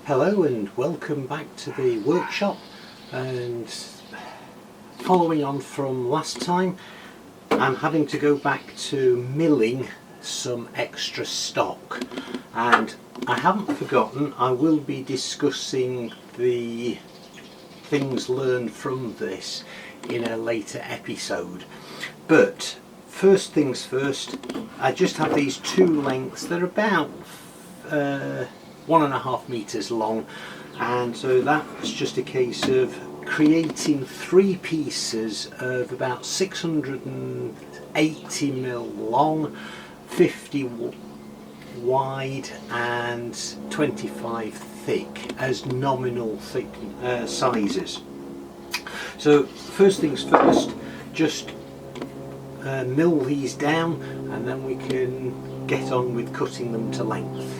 Hello and welcome back to the workshop. And following on from last time, I'm having to go back to milling some extra stock, and I haven't forgotten. I will be discussing the things learned from this in a later episode, but first things first, I just have these two lengths. They're about 1.5 meters long, and so that's just a case of creating three pieces of about 680 mil long, 50 wide and 25 thick as nominal sizes. So first things first, just mill these down and then we can get on with cutting them to length.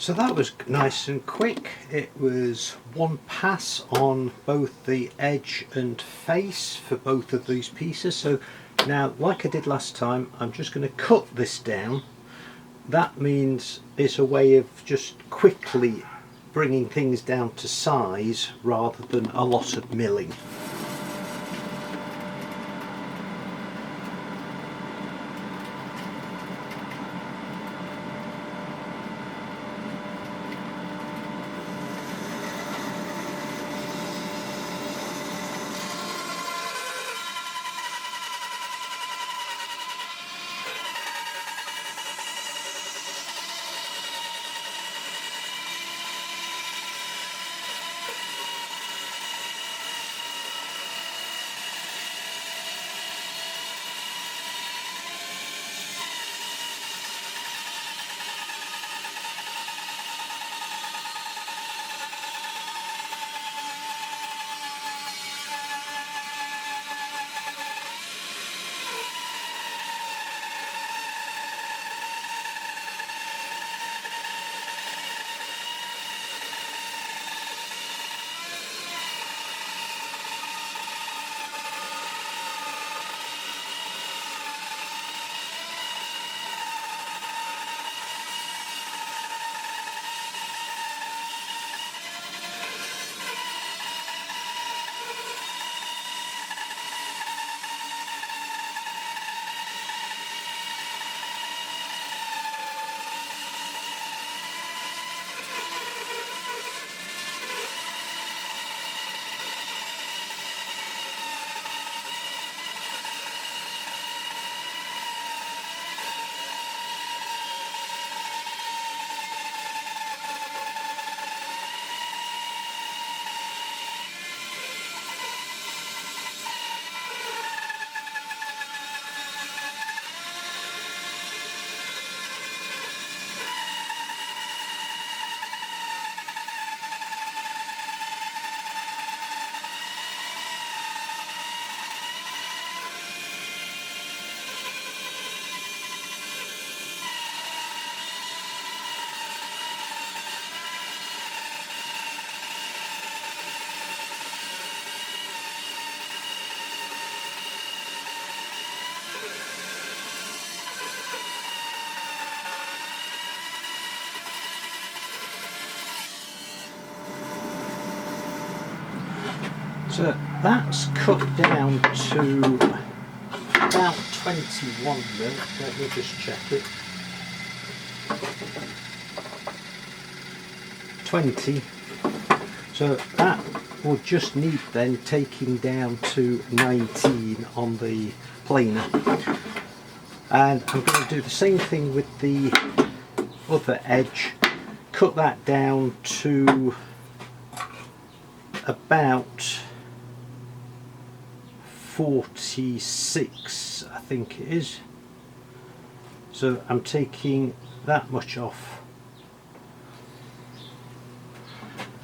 So that was nice and quick. It was one pass on both the edge and face for both of these pieces. So now, like I did last time, I'm just going to cut this down. That means it's a way of just quickly bringing things down to size rather than a lot of milling. So that's cut down to about 21 mil. Let me just check it. 20. So that will just need then taking down to 19 on the planer. And I'm going to do the same thing with the other edge. Cut that down to about 46, I think it is. So I'm taking that much off,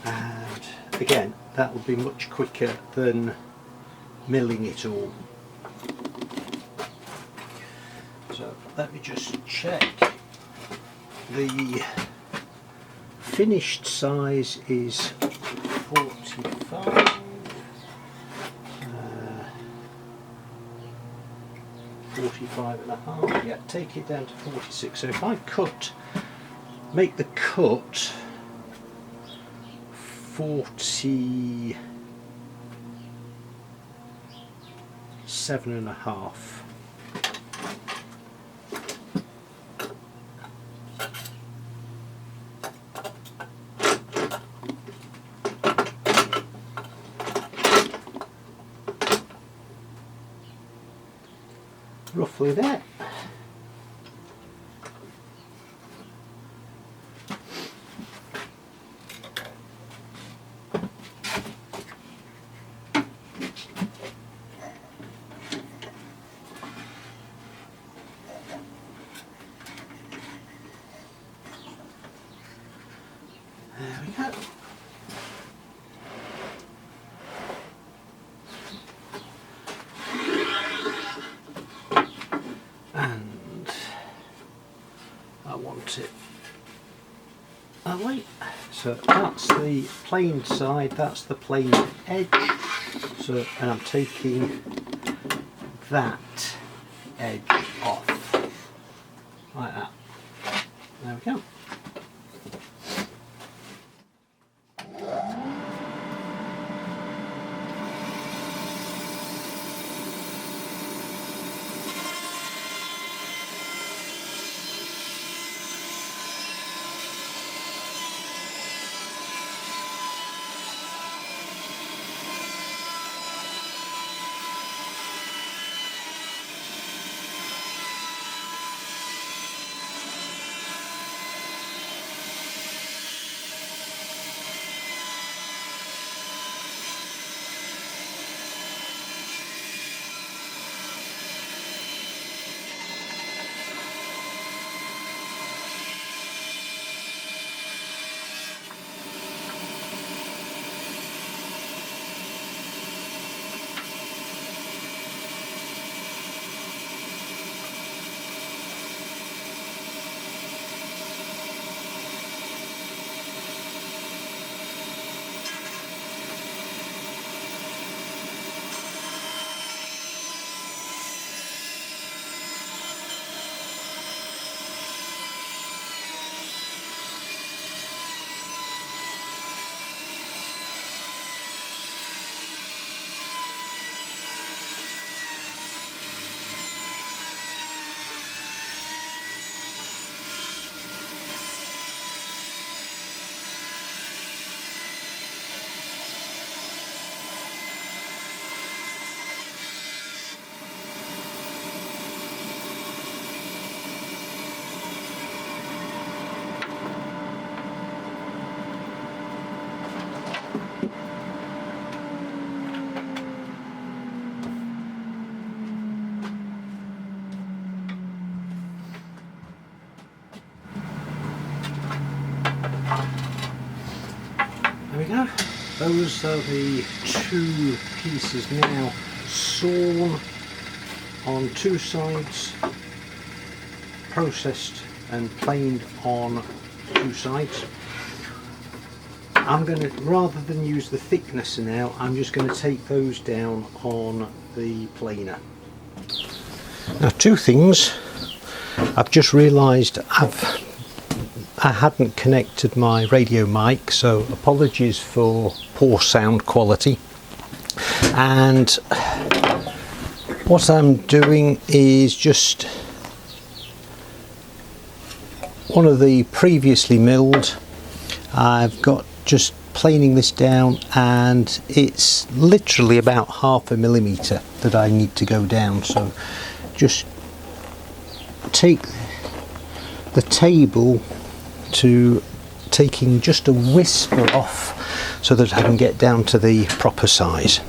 and again that will be much quicker than milling it all. So let me just check. The finished size is 45, 45 and a half, yeah, take it down to 46. So if I make the cut 47 and a half. Roughly that. There we go. And I want it that way. So that's the plain side, that's the plain edge. So, and I'm taking that edge off like that. There we go. There we go. Those are the two pieces now sawn on two sides, processed and planed on two sides. I'm going to, rather than use the thicknesser now, I'm just going to take those down on the planer. Now, two things. I've just realised I hadn't connected my radio mic, so apologies for poor sound quality. And what I'm doing is just one of the previously milled. I've got just planing this down, and it's literally about 1/2 millimetre that I need to go down. So just take the table to taking just a whisper off so that I can get down to the proper size.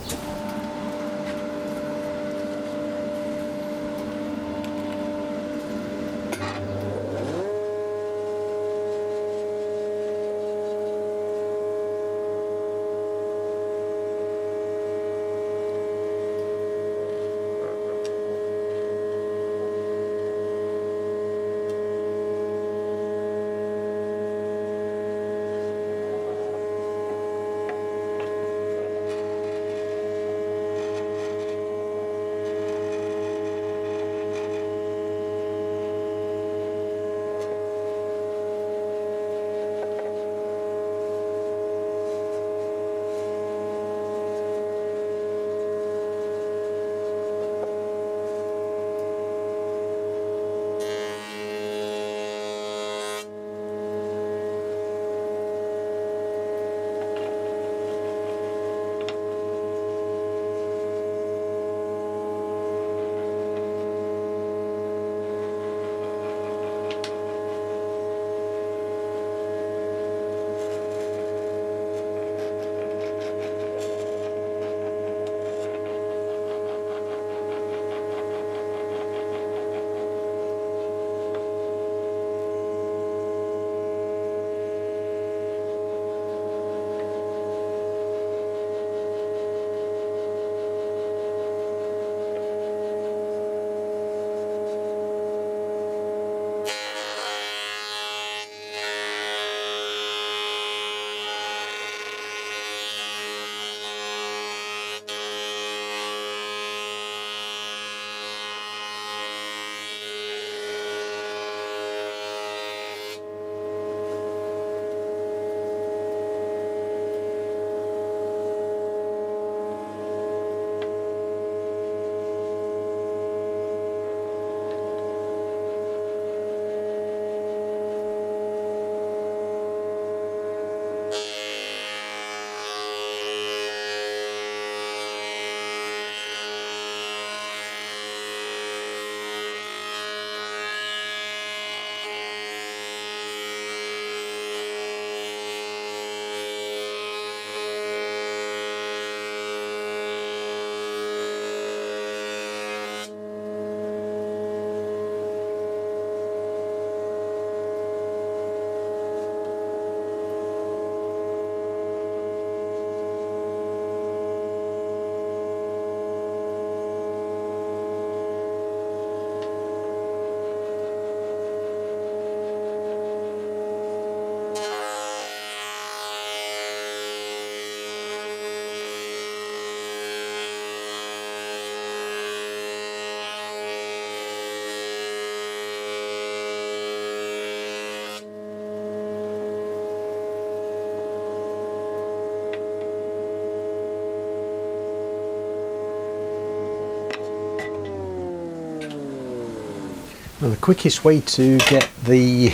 Well, the quickest way to get the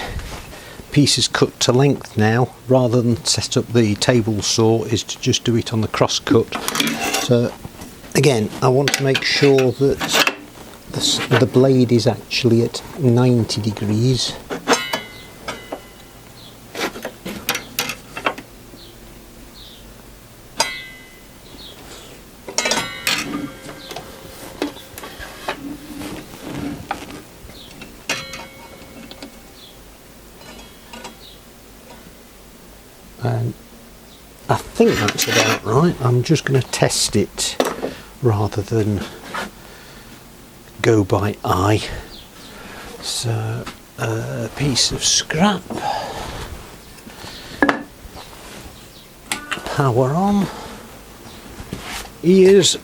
pieces cut to length now, rather than set up the table saw, is to just do it on the cross cut. So again, I want to make sure that the blade is actually at 90 degrees. And I think that's about right. I'm just going to test it rather than go by eye. So a piece of scrap, power on, ears,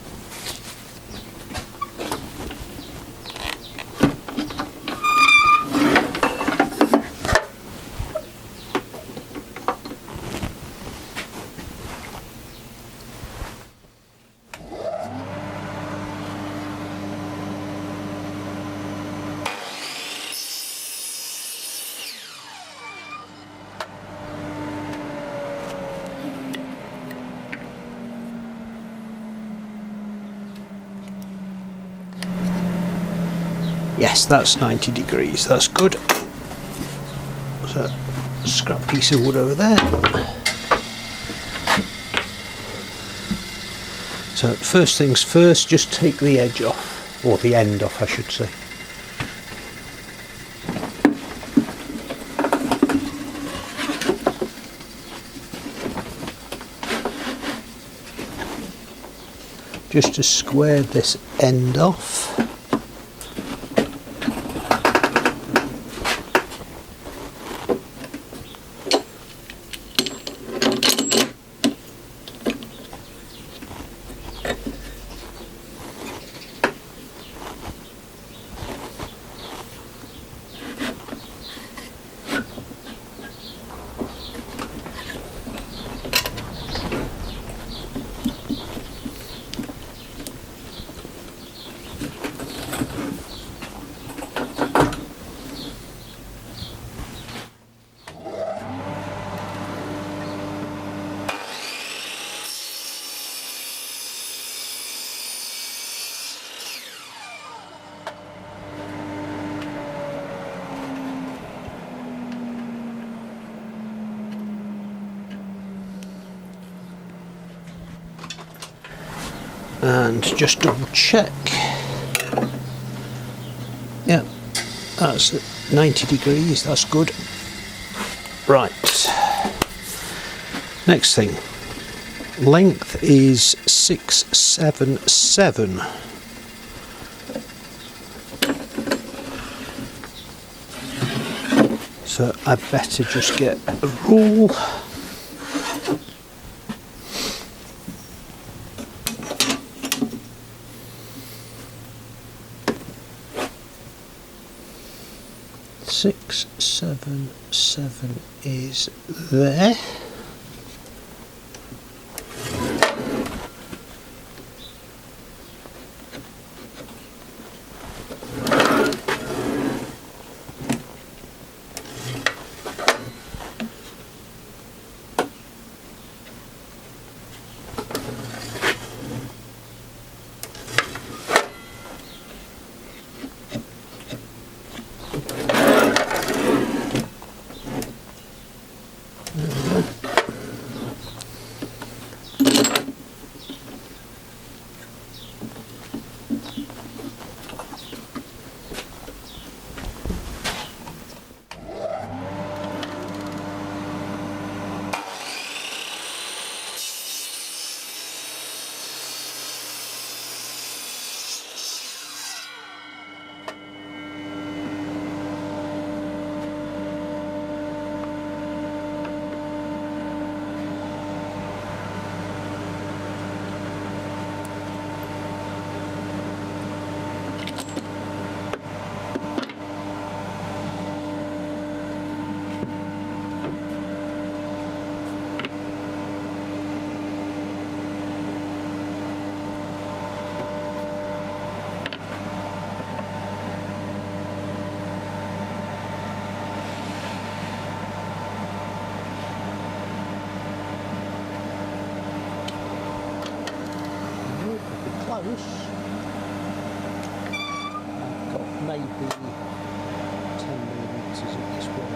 Yes, that's 90 degrees, that's good. So, scrap piece of wood over there. So first things first, just take the edge off, or the end off I should say. Just to square this end off. And just double check. Yeah, that's at 90 degrees, that's good. Right, next thing, length is 677. So I better just get a rule. Six, 7, 7 is there. Got maybe 10mm of this one.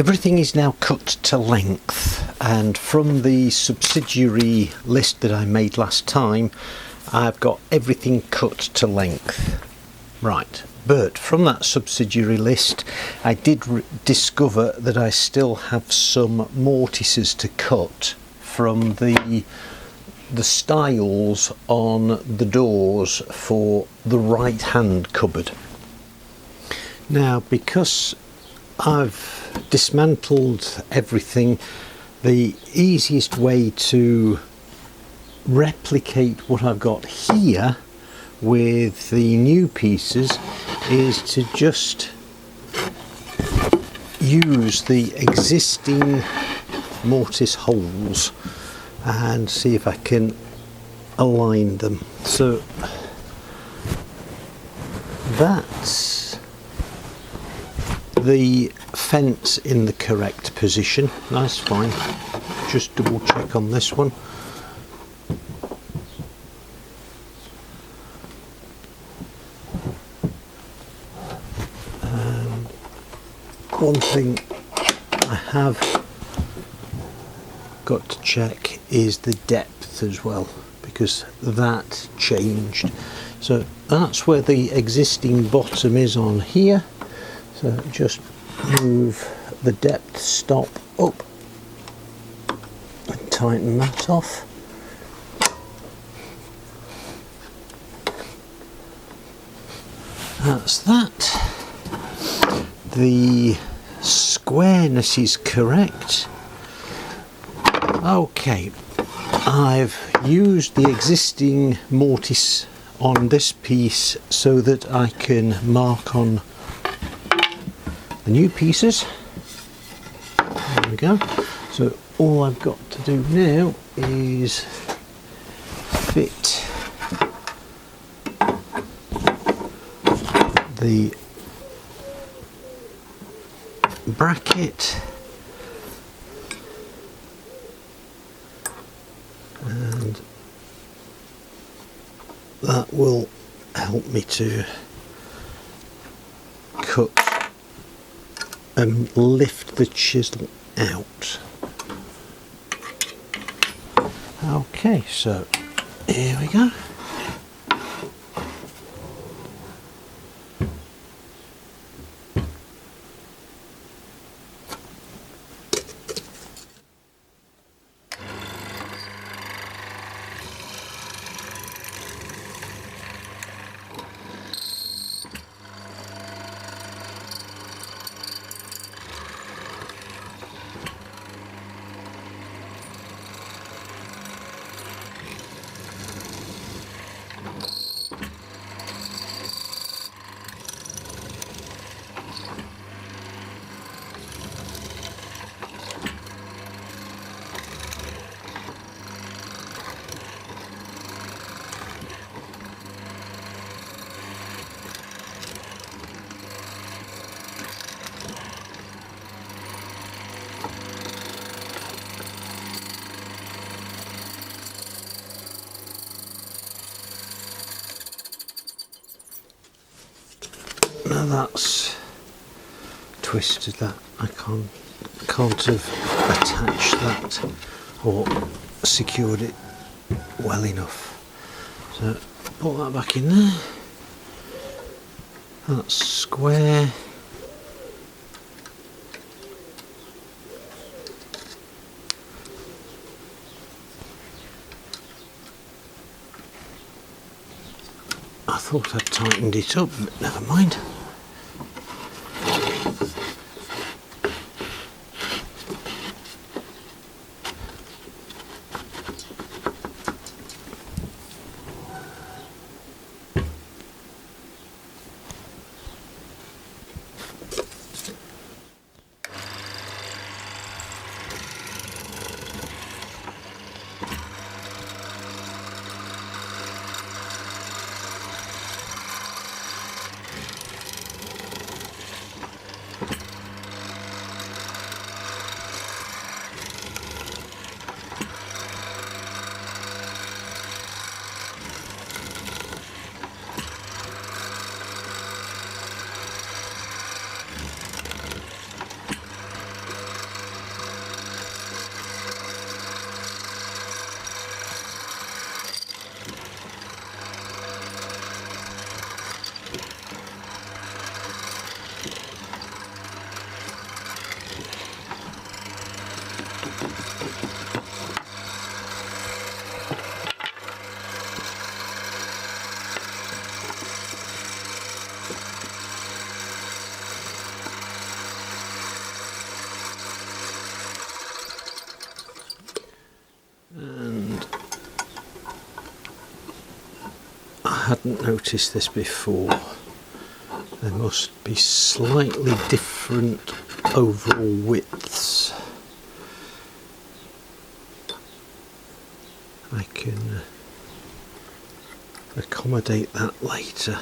Everything is now cut to length, and from the subsidiary list that I made last time, I've got everything cut to length. Right, but from that subsidiary list I did discover that I still have some mortices to cut from the stiles on the doors for the right hand cupboard. Now, because I've dismantled everything, the easiest way to replicate what I've got here with the new pieces is to just use the existing mortise holes and see if I can align them. So that's the fence in the correct position. That's fine. Just double check on this one. One thing I have got to check is the depth as well, because that changed. So that's where the existing bottom is on here. So just move the depth stop up and tighten that off. That's that. The squareness is correct. Okay, I've used the existing mortise on this piece so that I can mark on the new pieces. There we go. So all I've got to do now is fit the bracket and that will help me to cut and lift the chisel out. Okay, so here we go. Now that's twisted, that I can't have attached that or secured it well enough. So put that back in there. That's square. I thought I'd tightened it up, but never mind. hadn't noticed this before. There must be slightly different overall widths. I can accommodate that later.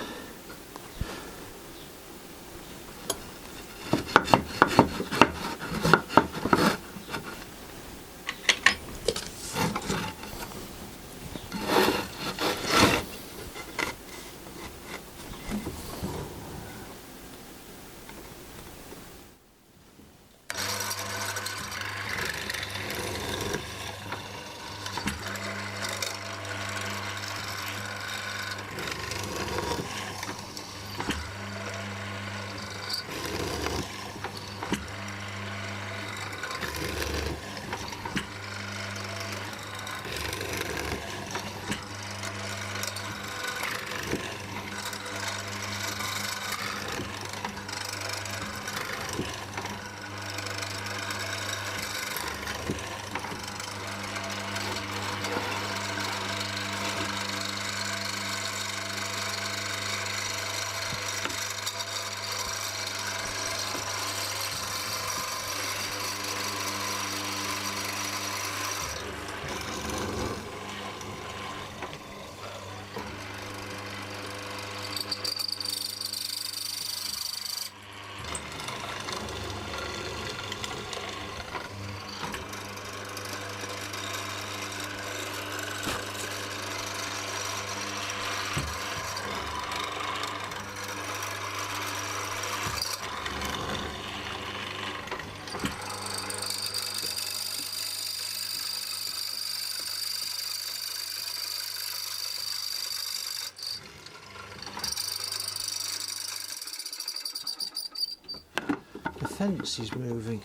The fence is moving.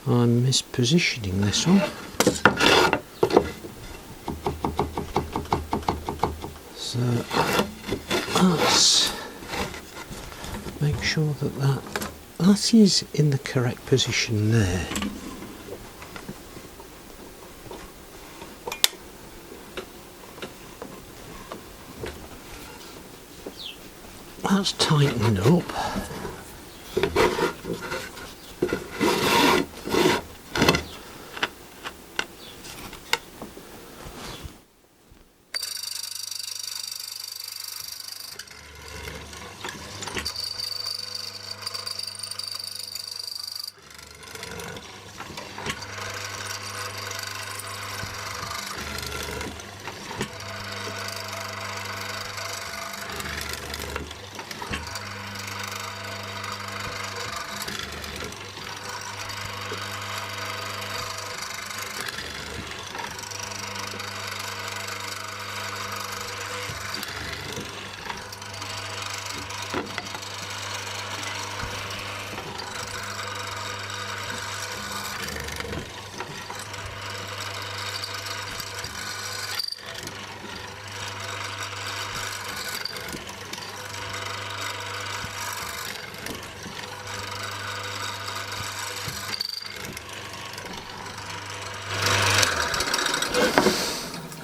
I'm mispositioning this one. So let's make sure that is in the correct position there. That's tightened up.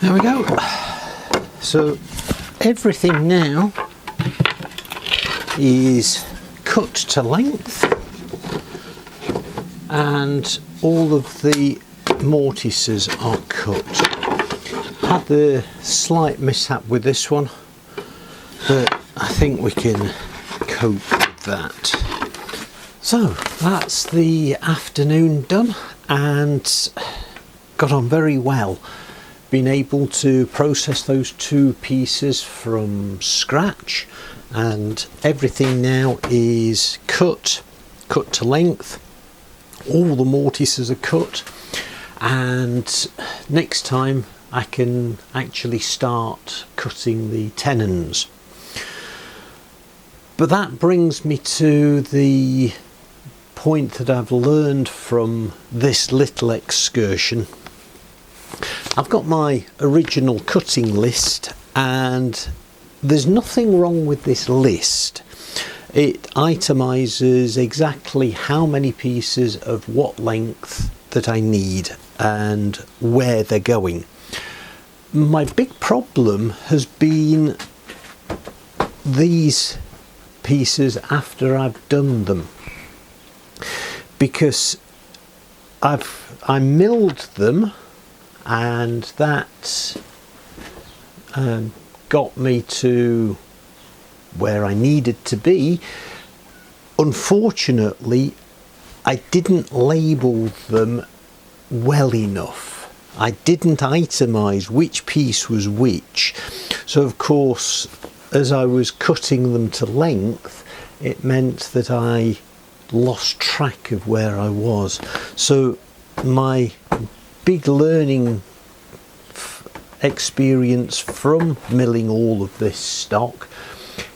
There we go. So everything now is cut to length, and all of the mortices are cut. Had the slight mishap with this one, but I think we can cope with that. So that's the afternoon done, and got on very well. Been able to process those two pieces from scratch, and everything now is cut to length. All the mortices are cut, and next time I can actually start cutting the tenons. But that brings me to the point that I've learned from this little excursion. I've got my original cutting list, and there's nothing wrong with this list. It itemises exactly how many pieces of what length that I need and where they're going. my big problem has been these pieces after I've done them, because I milled them, and that got me to where I needed to be. Unfortunately, I didn't label them well enough. I didn't itemize which piece was which, so of course as I was cutting them to length, it meant that I lost track of where I was. So my big learning experience from milling all of this stock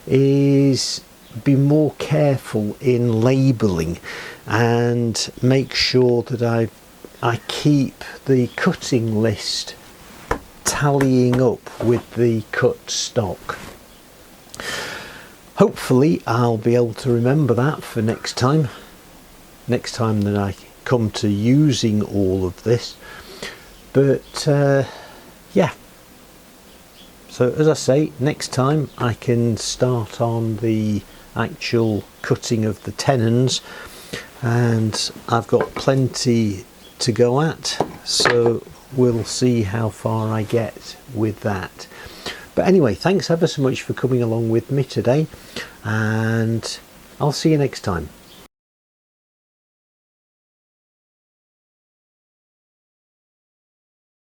is be more careful in labelling and make sure that I keep the cutting list tallying up with the cut stock. Hopefully I'll be able to remember that for next time that I come to using all of this. But yeah, so as I say, next time I can start on the actual cutting of the tenons, and I've got plenty to go at, so we'll see how far I get with that. But anyway, thanks ever so much for coming along with me today, and I'll see you next time.